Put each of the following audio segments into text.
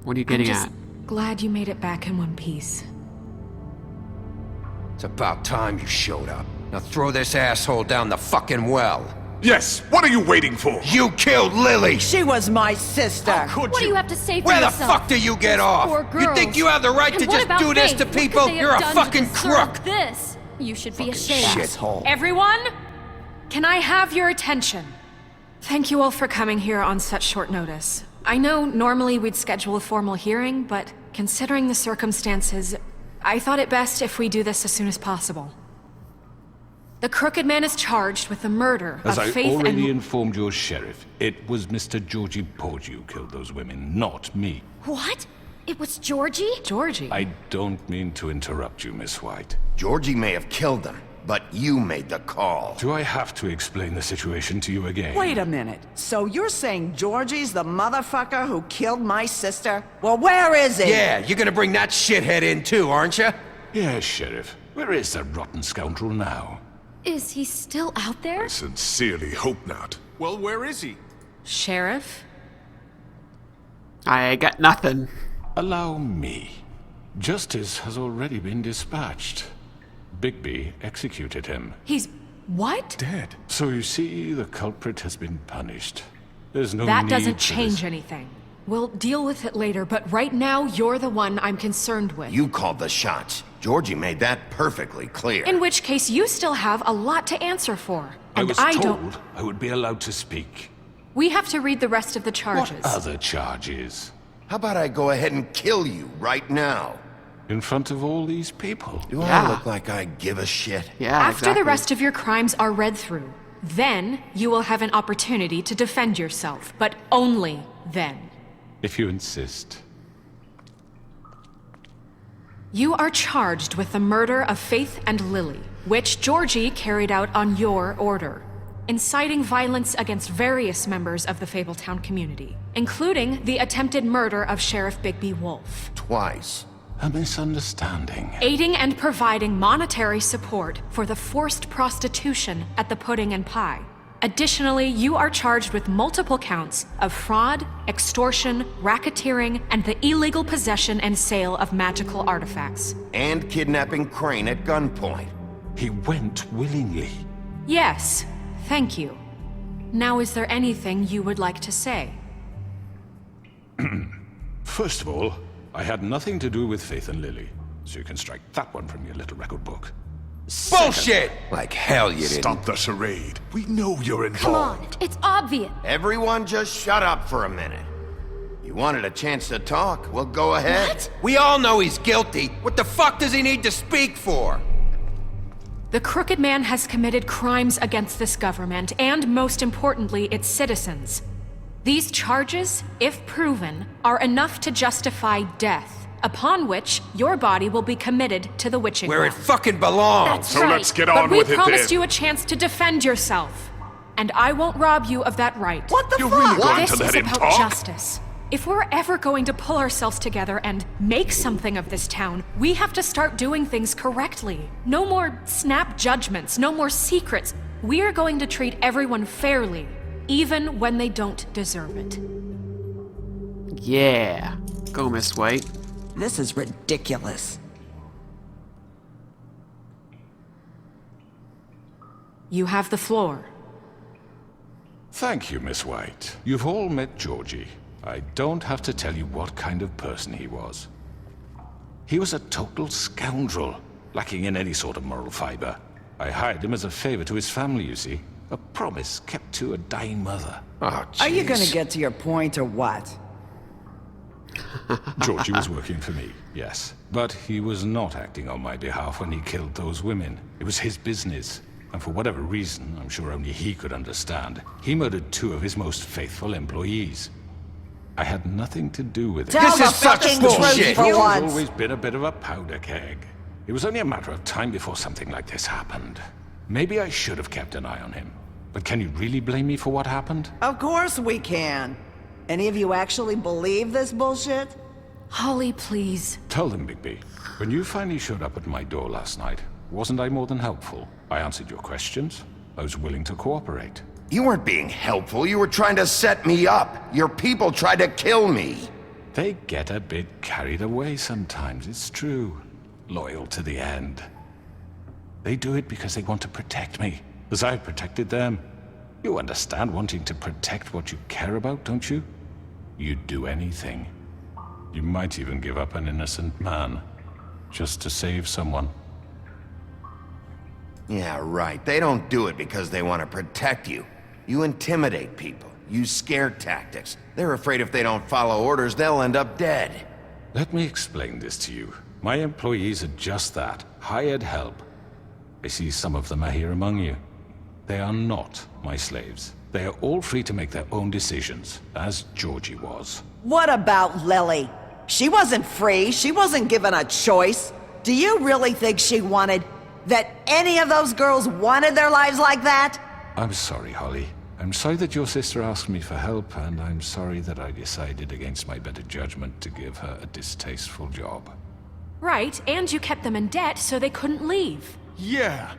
What are you getting at? Glad you made it back in one piece. It's about time you showed up. Now throw this asshole down the fucking well. Yes, what are you waiting for? You killed Lily! She was my sister. How could What do you have to say for Where the yourself? fuck do you get off? Poor You think girls. you have the right And to what just about do this Faith? to What could people? they have You're a done to fucking deserve crook! This. You should be ashamed. Shithole. Everyone, can I have your attention? Thank you all for coming here on such short notice. I know normally we'd schedule a formal hearing, but considering the circumstances, I thought it best if we do this as soon as possible. The Crooked Man is charged with the murder As of I Faith already and... informed your sheriff, it was Mr. Georgie Porgy who killed those women, not me. What? It was Georgie? Georgie? I don't mean to interrupt you, Miss White. Georgie may have killed them, but you made the call. Do I have to explain the situation to you again? Wait a minute. So you're saying Georgie's the motherfucker who killed my sister? Well, where is he? Yeah, you're gonna bring that shithead in too, aren't you? Yes, Sheriff. Where is that rotten scoundrel now? Is he still out there? I sincerely hope not. Well, where is he? Sheriff? I got nothing. Allow me. Justice has already been dispatched. Bigby executed him. He's... what? Dead. So you see, the culprit has been punished. There's no That need doesn't for change this. anything. We'll deal with it later, but right now, you're the one I'm concerned with. You called the shots. Georgie made that perfectly clear. In which case, you still have a lot to answer for. I And was I told don't... I would be allowed to speak. We have to read the rest of the charges. What other charges? How about I go ahead and kill you right now? In front of all these people? Do Yeah. I look like I give a shit? Yeah, After exactly. the rest of your crimes are read through, then you will have an opportunity to defend yourself, but only then. If you insist. You are charged with the murder of Faith and Lily, which Georgie carried out on your order, inciting violence against various members of the Fabletown community, including the attempted murder of Sheriff Bigby Wolf, Twice. A misunderstanding. aiding and providing monetary support for the forced prostitution at the Pudding and Pie. Additionally, you are charged with multiple counts of fraud, extortion, racketeering, and the illegal possession and sale of magical artifacts. And kidnapping Crane at gunpoint. He went willingly. Yes, thank you. Now, is there anything you would like to say? First of all, I had nothing to do with Faith and Lily, so you can strike that one from your little record book. Bullshit! Like hell you didn't. Stop the charade. We know you're Come on, involved. it's obvious. Everyone just shut up for a minute. You wanted a chance to talk? Well, go ahead. What? We all know he's guilty. What the fuck does he need to speak for? The Crooked Man has committed crimes against this government and, most importantly, its citizens. These charges, if proven, are enough to justify death, upon which your body will be committed to the witching Where it ground. fucking belongs. That's So right. let's get But on we with it promised then. you a chance to defend yourself, and I won't rob you of that right. What the You're fuck? really going This to let is him about talk? justice. If we're ever going to pull ourselves together and make something of this town, we have to start doing things correctly. No more snap judgments, no more secrets. We are going to treat everyone fairly, even when they don't deserve it. Yeah. Go, Miss White. This is ridiculous. You have the floor. Thank you, Miss White. You've all met Georgie. I don't have to tell you what kind of person he was. He was a total scoundrel, lacking in any sort of moral fiber. I hired him as a favor to his family, you see. A promise kept to a dying mother. Oh, jeez. Are you gonna get to your point or what? Georgie was working for me, yes. But he was not acting on my behalf when he killed those women. It was his business. And for whatever reason, I'm sure only he could understand, he murdered 2 of his most faithful employees. I had nothing to do with it. Tell This the is such fucking bullshit. truth for He's once. always been a bit of a powder keg. It was only a matter of time before something like this happened. Maybe I should have kept an eye on him. But can you really blame me for what happened? Of course we can. Any of you actually believe this bullshit? Holly, please. Tell them, Bigby. When you finally showed up at my door last night, wasn't I more than helpful? I answered your questions. I was willing to cooperate. You weren't being helpful. You were trying to set me up. Your people tried to kill me. They get a bit carried away sometimes, it's true. Loyal to the end. They do it because they want to protect me, as I've protected them. You understand wanting to protect what you care about, don't you? You'd do anything. You might even give up an innocent man, just to save someone. Yeah, right. They don't do it because they want to protect you. You intimidate people, use scare tactics. They're afraid if they don't follow orders, they'll end up dead. Let me explain this to you. My employees are just that, hired help. I see some of them are here among you. They are not my slaves. They are all free to make their own decisions, as Georgie was. What about Lily? She wasn't free. She wasn't given a choice. Do you really think she wanted... that any of those girls wanted their lives like that? I'm sorry, Holly. I'm sorry that your sister asked me for help, and I'm sorry that I decided against my better judgment to give her a distasteful job. Right, and you kept them in debt so they couldn't leave. Yeah,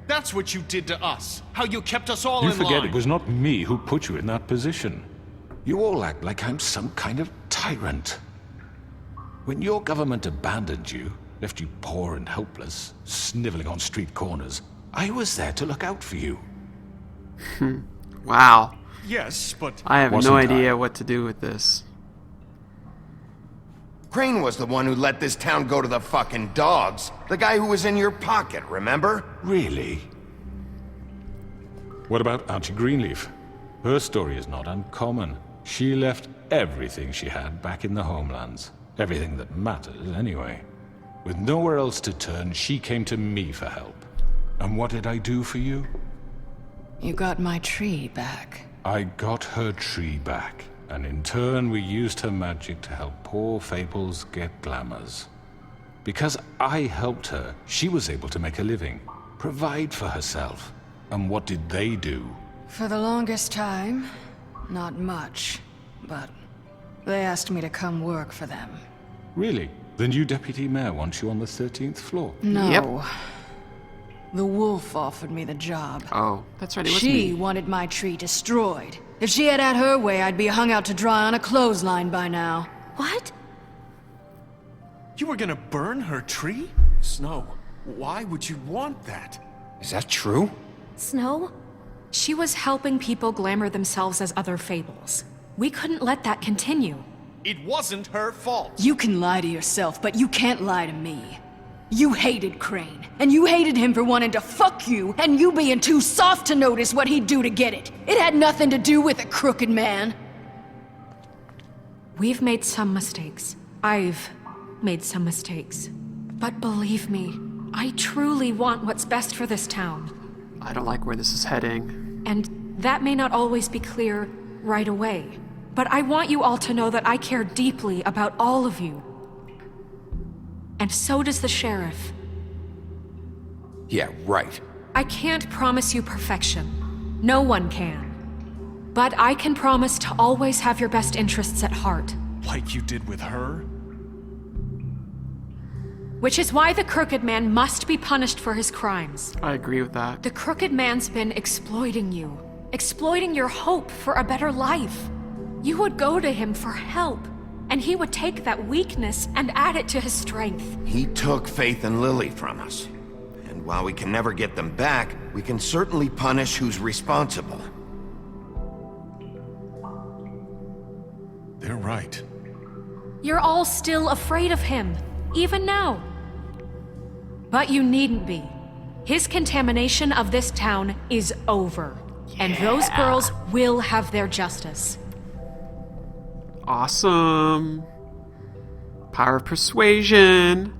that's what you did to us. How you kept us all in line. You forget it was not me who put you in that position. You all act like I'm some kind of tyrant. When your government abandoned you, left you poor and helpless, sniveling on street corners, I was there to look out for you. Wow. Yes, but... I have Wasn't no I? idea what to do with this. Crane was the one who let this town go to the fucking dogs. The guy who was in your pocket, remember? Really? What about Auntie Greenleaf? Her story is not uncommon. She left everything she had back in the homelands. Everything that matters, anyway. With nowhere else to turn, she came to me for help. And what did I do for you? You got my tree back. I got her tree back, and in turn we used her magic to help poor Fables get glamours. Because I helped her, she was able to make a living, provide for herself. And what did they do? For the longest time, not much, but they asked me to come work for them. Really? The new deputy mayor wants you on the 13th floor? No. Yep. The wolf offered me the job. Oh, that's right, it was She me. wanted my tree destroyed. If she had had her way, I'd be hung out to dry on a clothesline by now. What? You were gonna burn her tree? Snow, why would you want that? Is that true? Snow? She was helping people glamour themselves as other fables. We couldn't let that continue. It wasn't her fault. You can lie to yourself, but you can't lie to me. You hated Crane, and you hated him for wanting to fuck you, and you being too soft to notice what he'd do to get it. It had nothing to do with a crooked man. We've made some mistakes. I've made some mistakes. But believe me, I truly want what's best for this town. I don't like where this is heading. And that may not always be clear right away. But I want you all to know that I care deeply about all of you. And so does the sheriff. Yeah, right. I can't promise you perfection. No one can. But I can promise to always have your best interests at heart. Like you did with her? Which is why the Crooked Man must be punished for his crimes. I agree with that. The Crooked Man's been exploiting you. Exploiting your hope for a better life. You would go to him for help, and he would take that weakness and add it to his strength. He took Faith and Lily from us. And while we can never get them back, we can certainly punish who's responsible. They're right. You're all still afraid of him, even now. But you needn't be. His contamination of this town is over. And those girls will have their justice. Awesome. Power of persuasion.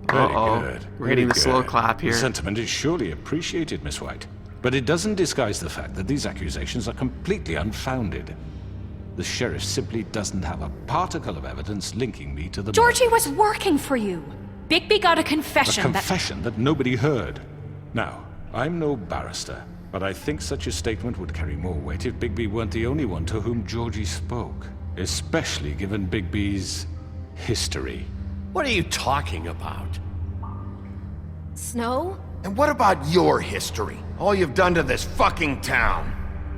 Very Uh-oh. good. We're getting very the slow good. clap here. The sentiment is surely appreciated, Miss White. But it doesn't disguise the fact that these accusations are completely unfounded. The sheriff simply doesn't have a particle of evidence linking me to the Georgie murder. was working for you. Bigby got a confession A confession that nobody heard. Now, I'm no barrister, but I think such a statement would carry more weight if Bigby weren't the only one to whom Georgie spoke. Especially given Bigby's history. What are you talking about? Snow? And what about your history? All you've done to this fucking town?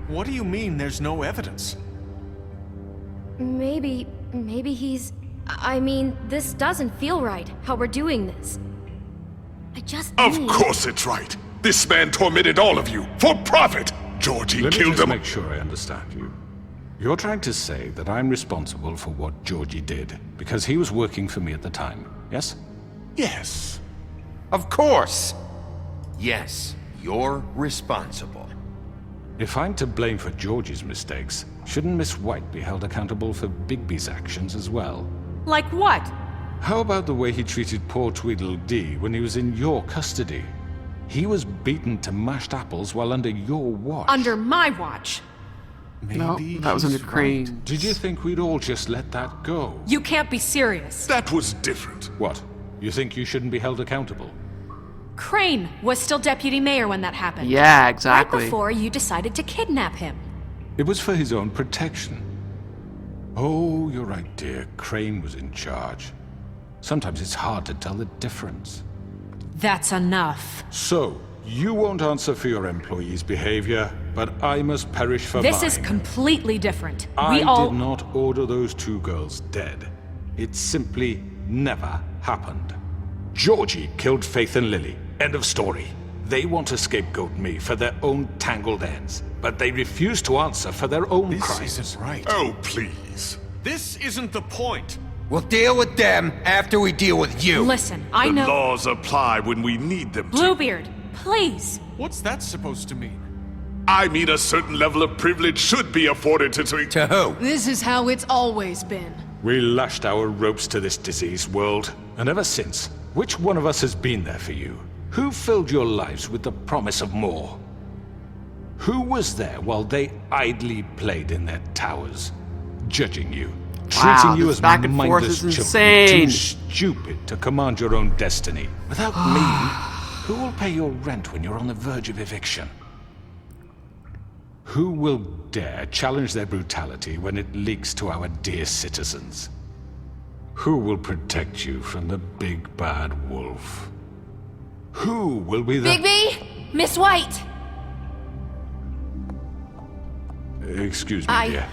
What do you mean there's no evidence? Maybe he's... I mean, this doesn't feel right, how we're doing this. I just Of need... course it's right. This man tormented all of you for profit. Georgie Let me killed just him. make sure I understand you. You're trying to say that I'm responsible for what Georgie did because he was working for me at the time, yes? Yes. Of course! Yes, you're responsible. If I'm to blame for Georgie's mistakes, shouldn't Miss White be held accountable for Bigby's actions as well? Like what? How about the way he treated poor Tweedledee when he was in your custody? He was beaten to mashed apples while under your watch. Under my watch. No, that was under Crane. Did you think we'd all just let that go? You can't be serious. That was different. What? You think you shouldn't be held accountable? Crane was still deputy mayor when that happened. Yeah, exactly. Right before you decided to kidnap him. It was for his own protection. Oh, you're right, dear. Crane was in charge. Sometimes it's hard to tell the difference. That's enough. So, you won't answer for your employees' behavior, but I must perish for mine. This is completely different. I did not order those two girls dead. It simply never happened. Georgie killed Faith and Lily. End of story. They want to scapegoat me for their own tangled ends, but they refuse to answer for their own This crimes. isn't right. Oh, please. This isn't the point. We'll deal with them after we deal with you. Listen, I The know... laws apply when we need them to. Bluebeard, please. What's that supposed to mean? I mean a certain level of privilege should be afforded to... To who? This is how it's always been. We lashed our ropes to this diseased world, and ever since, which one of us has been there for you? Who filled your lives with the promise of more? Who was there while they idly played in their towers, judging you, Wow, treating you this as back and forth mindless is children, insane. too stupid to command your own destiny? Without me, who will pay your rent when you're on the verge of eviction? Who will dare challenge their brutality when it leaks to our dear citizens? Who will protect you from the big bad wolf? Who will be the... Bigby! Miss White! Excuse me, dear.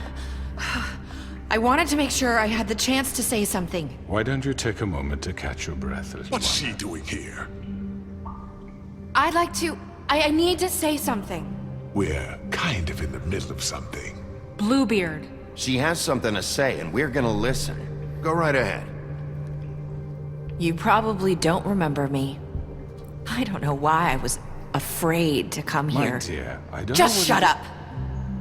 I wanted to make sure I had the chance to say something. Why don't you take a moment to catch your breath, little What's one? she doing here? I'd like to... I need to say something. We're kind of in the middle of something. Bluebeard. She has something to say, and we're gonna listen. Go right ahead. You probably don't remember me. I don't know why I was afraid to come My here. dear, I don't Just know shut up!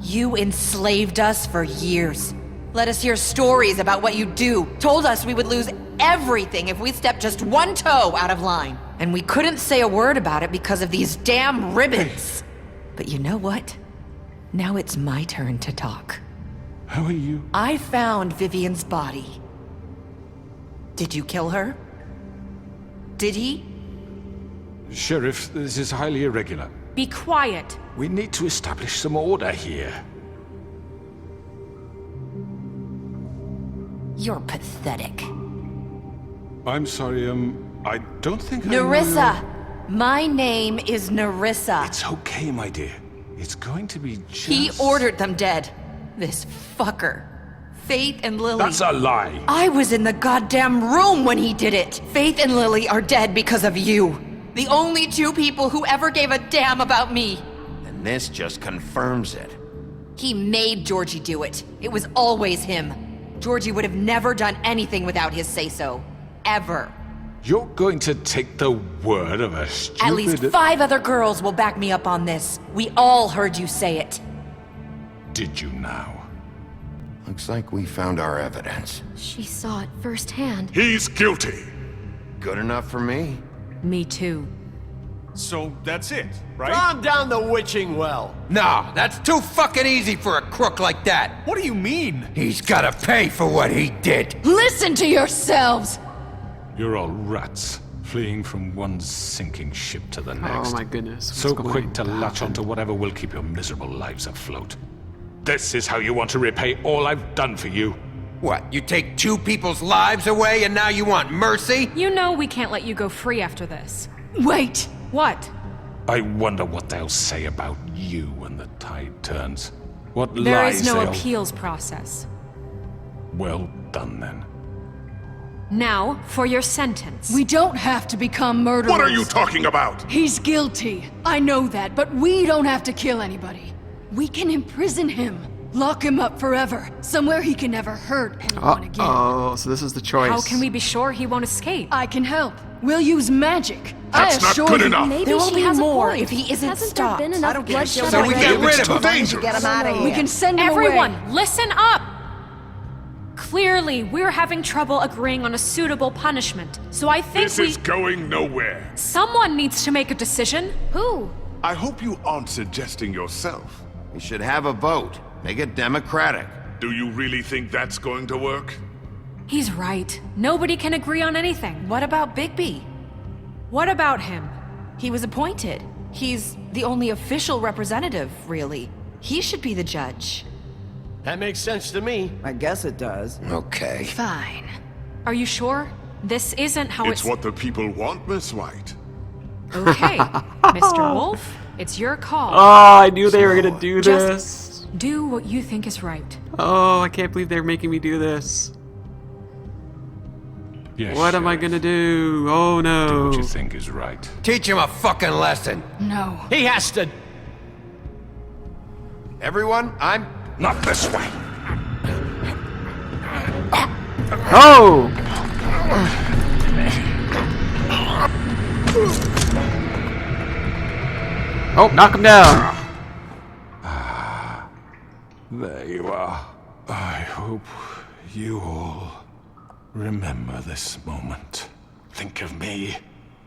You enslaved us for years. Let us hear stories about what you do. Told us we would lose everything if we stepped just one toe out of line. And we couldn't say a word about it because of these damn ribbons. But you know what? Now it's my turn to talk. How are you? I found Vivian's body. Did you kill her? Did he? Sheriff, this is highly irregular. Be quiet. We need to establish some order here. You're pathetic. I'm sorry, I don't think I know Nerissa! My name is Nerissa. It's okay, my dear. It's going to be just... He ordered them dead. This fucker. Faith and Lily. That's a lie! I was in the goddamn room when he did it. Faith and Lily are dead because of you. The only two people who ever gave a damn about me. And this just confirms it. He made Georgie do it. It was always him. Georgie would have never done anything without his say-so. Ever. You're going to take the word of a stupid... At least 5 other girls will back me up on this. We all heard you say it. Did you now? Looks like we found our evidence. She saw it firsthand. He's guilty. Good enough for me. Me too. So that's it, right? Calm down the witching well. No, that's too fucking easy for a crook like that. What do you mean? He's gotta pay for what he did. Listen to yourselves! You're all rats, fleeing from one sinking ship to the next. Oh my goodness. So what's going quick to latch happen? onto whatever will keep your miserable lives afloat. This is how you want to repay all I've done for you? What, you take 2 people's lives away and now you want mercy? You know we can't let you go free after this. Wait! What? I wonder what they'll say about you when the tide turns. What There lies is no they'll- appeals process. Well done, then. Now, for your sentence. We don't have to become murderers. What are you talking about? He's guilty. I know that, but we don't have to kill anybody. We can imprison him. Lock him up forever. Somewhere he can never hurt anyone again. Oh, so this is the choice. How can we be sure he won't escape? I can help. We'll use magic. That's not assure good you. enough. Maybe There will she be has more a point. if he isn't Hasn't stopped. there been I enough don't care. bloodshed So we already? get rid of him. dangerous. Get him out of here. We can send him Everyone, away. listen up! Clearly, we're having trouble agreeing on a suitable punishment, so I think This is going nowhere. Someone needs to make a decision. Who? I hope you aren't suggesting yourself. We should have a vote. Make it democratic. Do you really think that's going to work? He's right. Nobody can agree on anything. What about Bigby? What about him? He was appointed. He's the only official representative, really. He should be the judge. That makes sense to me. I guess it does. Okay. Fine. Are you sure? This isn't how It's what the people want, Miss White. Okay, Mr. Wolf, it's your call. Oh, I knew they were gonna do Just this. do what you think is right. Oh, I can't believe they're making me do this. Yes, What am I Sheriff. gonna do? Oh Do no. what you think is right. Teach him a fucking lesson. No. He has to. Everyone, I'm... Not this way! Oh! Oh, knock him down. There you are. I hope you all remember this moment. Think of me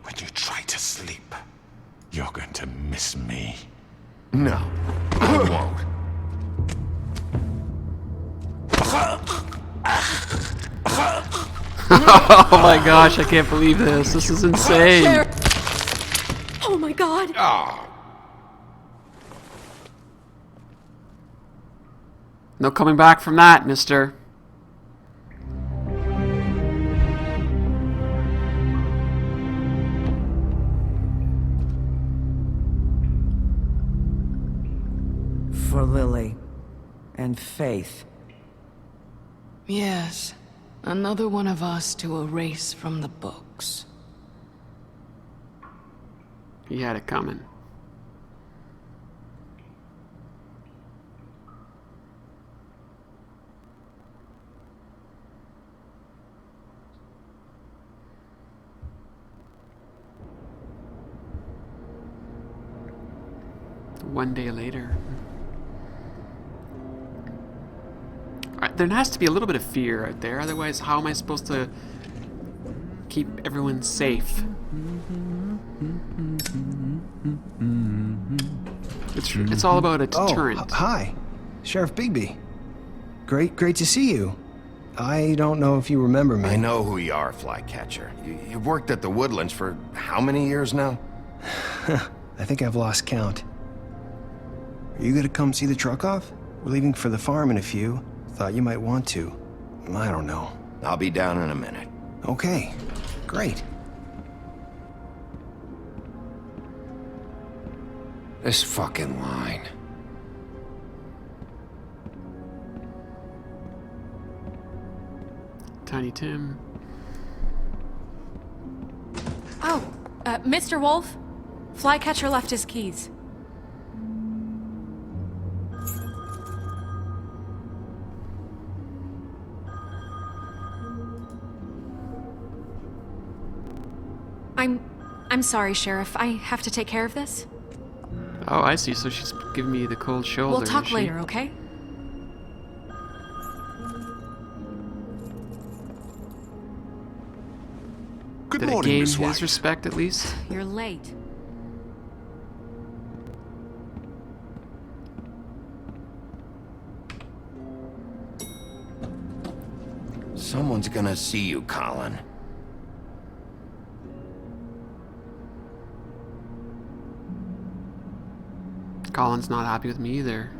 when you try to sleep. You're going to miss me. No, I won't. Oh my gosh, I can't believe this. This is insane. Oh my god. No coming back from that, mister. For Lily. And Faith. Yes. Another one of us to erase from the books. He had it coming. One day later. There has to be a little bit of fear out there, otherwise how am I supposed to keep everyone safe? It's all about a deterrent. Oh, hi. Sheriff Bigby. Great to see you. I don't know if you remember me. I know who you are, Flycatcher. You've worked at the Woodlands for how many years now? I think I've lost count. Are you gonna come see the truck off? We're leaving for the farm in a few. Thought you might want to. I don't know. I'll be down in a minute. Okay, great. This fucking line. Tiny Tim. Oh, Mr. Wolf, Flycatcher left his keys. I'm sorry, Sheriff. I have to take care of this. Oh, I see. So she's giving me the cold shoulder. We'll talk is she? later, okay? Good Did it morning, gain Miss his White. respect at least? You're late. Someone's gonna see you, Colin. Colin's not happy with me either.